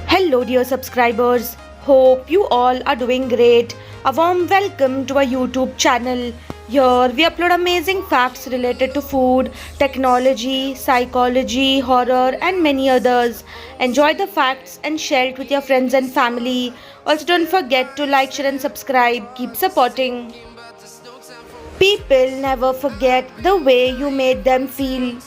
Hello, dear subscribers. Hope you all are doing great. A warm welcome to our YouTube channel. Here we upload amazing facts related to food, technology, psychology, horror, and many others. Enjoy the facts and share it with your friends and family. Also, don't forget to like, share, and subscribe. Keep supporting. People never forget the way you made them feel.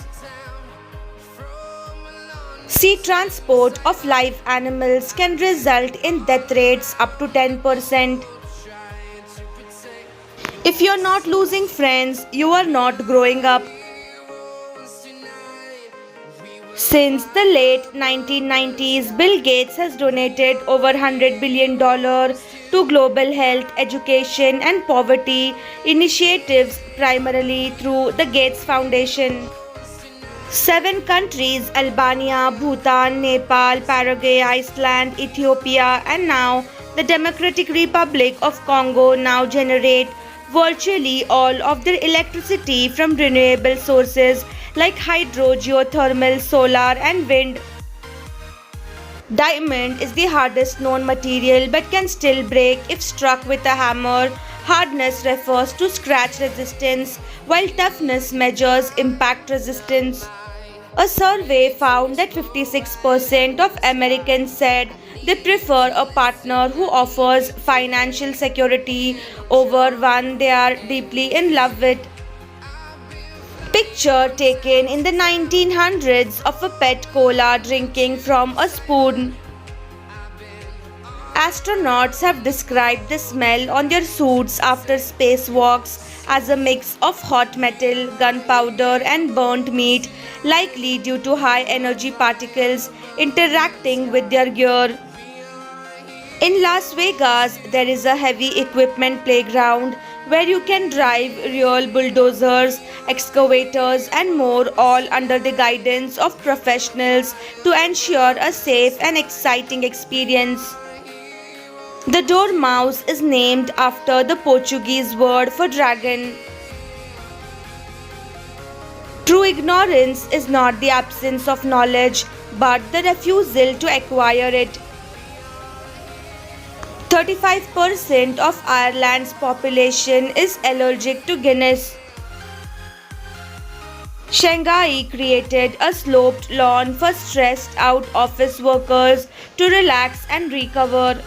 Sea transport of live animals can result in death rates up to 10%. If you're not losing friends, you are not growing up. Since the late 1990s, Bill Gates has donated over $100 billion to global health, education, and poverty initiatives primarily through the Gates Foundation. Seven countries Albania, Bhutan, Nepal, Paraguay, Iceland, Ethiopia, and now the Democratic Republic of Congo now generate virtually all of their electricity from renewable sources like hydro, geothermal, solar, and wind. Diamond is the hardest known material but can still break if struck with a hammer. Hardness refers to scratch resistance, while toughness measures impact resistance. A survey found that 56% of Americans said they prefer a partner who offers financial security over one they are deeply in love with. Picture taken in the 1900s of a pet cola drinking from a spoon. Astronauts have described the smell on their suits after spacewalks as a mix of hot metal, gunpowder, and burnt meat, likely due to high energy particles interacting with their gear. In Las Vegas, there is a heavy equipment playground where you can drive real bulldozers, excavators, and more, all under the guidance of professionals to ensure a safe and exciting experience. The dormouse is named after the Portuguese word for dragon. True ignorance is not the absence of knowledge, but the refusal to acquire it. 35% of Ireland's population is allergic to Guinness. Shanghai created a sloped lawn for stressed out office workers to relax and recover.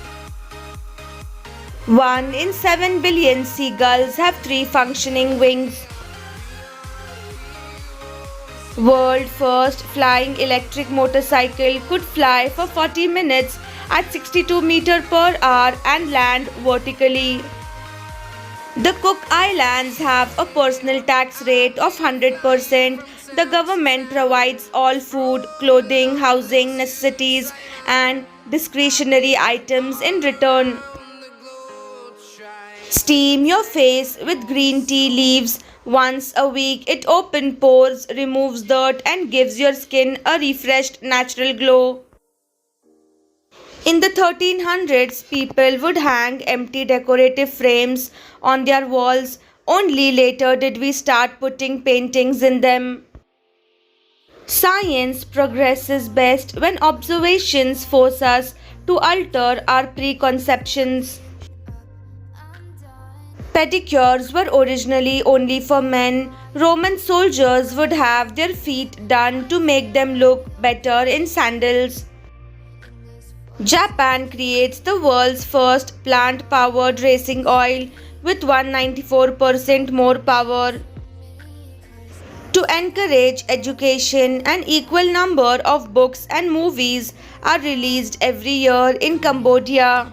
1 in 7 billion seagulls have 3 functioning wings. World first flying electric motorcycle could fly for 40 minutes at 62 meters per hour and land vertically. The Cook Islands have a personal tax rate of 100%. The government provides all food, clothing, housing, necessities, and discretionary items in return. Steam your face with green tea leaves once a week. It opens pores, removes dirt, and gives your skin a refreshed natural glow. In the 1300s, people would hang empty decorative frames on their walls. Only later did we start putting paintings in them. Science progresses best when observations force us to alter our preconceptions. Pedicures were originally only for men. Roman soldiers would have their feet done to make them look better in sandals. Japan creates the world's first plant-powered racing oil with 194% more power. To encourage education, an equal number of books and movies are released every year in Cambodia.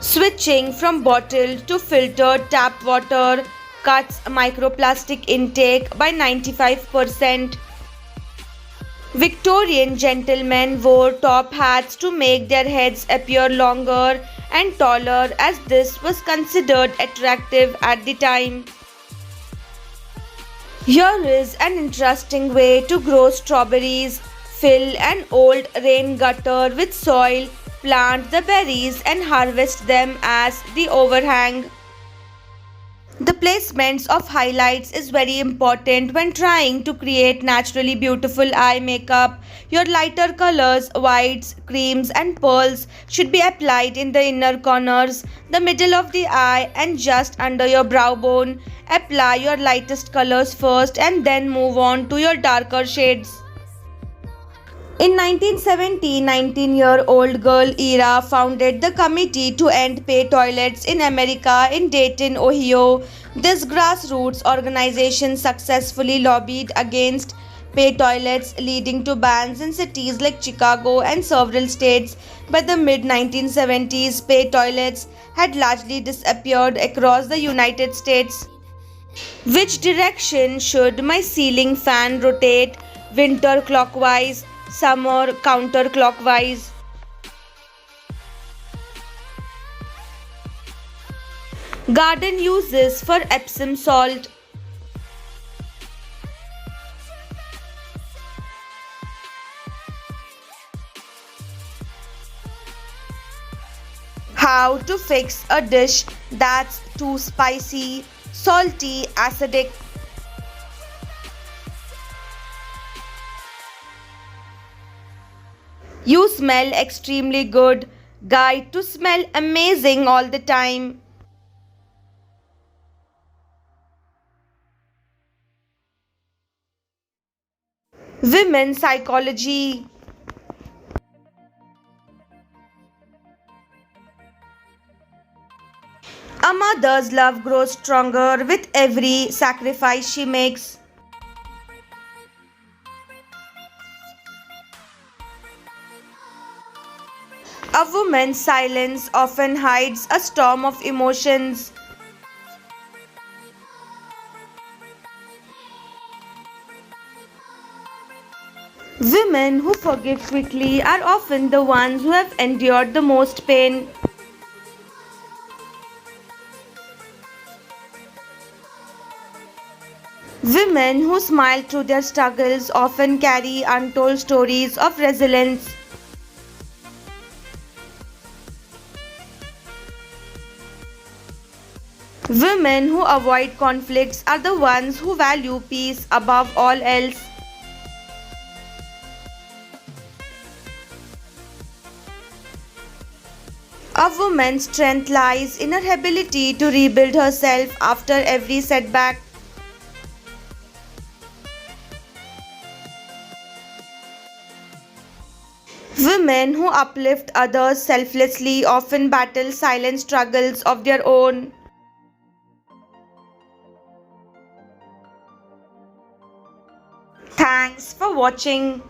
Switching from bottled to filtered tap water cuts microplastic intake by 95%. Victorian gentlemen wore top hats to make their heads appear longer and taller, as this was considered attractive at the time. Here is an interesting way to grow strawberries. Fill an old rain gutter with soil, plant the berries, and harvest them as the overhang. The placements of highlights is very important when trying to create naturally beautiful eye makeup. Your lighter colors, whites, creams and pearls should be applied in the inner corners, the middle of the eye and just under your brow bone. Apply your lightest colors first and then move on to your darker shades. In 1970, 19-year-old girl Ira founded the Committee to End Pay Toilets in America in Dayton, Ohio. This grassroots organization successfully lobbied against pay toilets, leading to bans in cities like Chicago and several states. By the mid 1970s, pay toilets had largely disappeared across the United States. Which direction should my ceiling fan rotate? Winter clockwise, summer counterclockwise. Garden uses for Epsom salt. How to fix a dish that's too spicy, salty, acidic. You smell extremely good. Guide to smell amazing all the time. Women's psychology. A mother's love grows stronger with every sacrifice she makes. A woman's silence often hides a storm of emotions. Women who forgive quickly are often the ones who have endured the most pain. Women who smile through their struggles often carry untold stories of resilience. Women who avoid conflicts are the ones who value peace above all else. A woman's strength lies in her ability to rebuild herself after every setback. Women who uplift others selflessly often battle silent struggles of their own. Thanks for watching.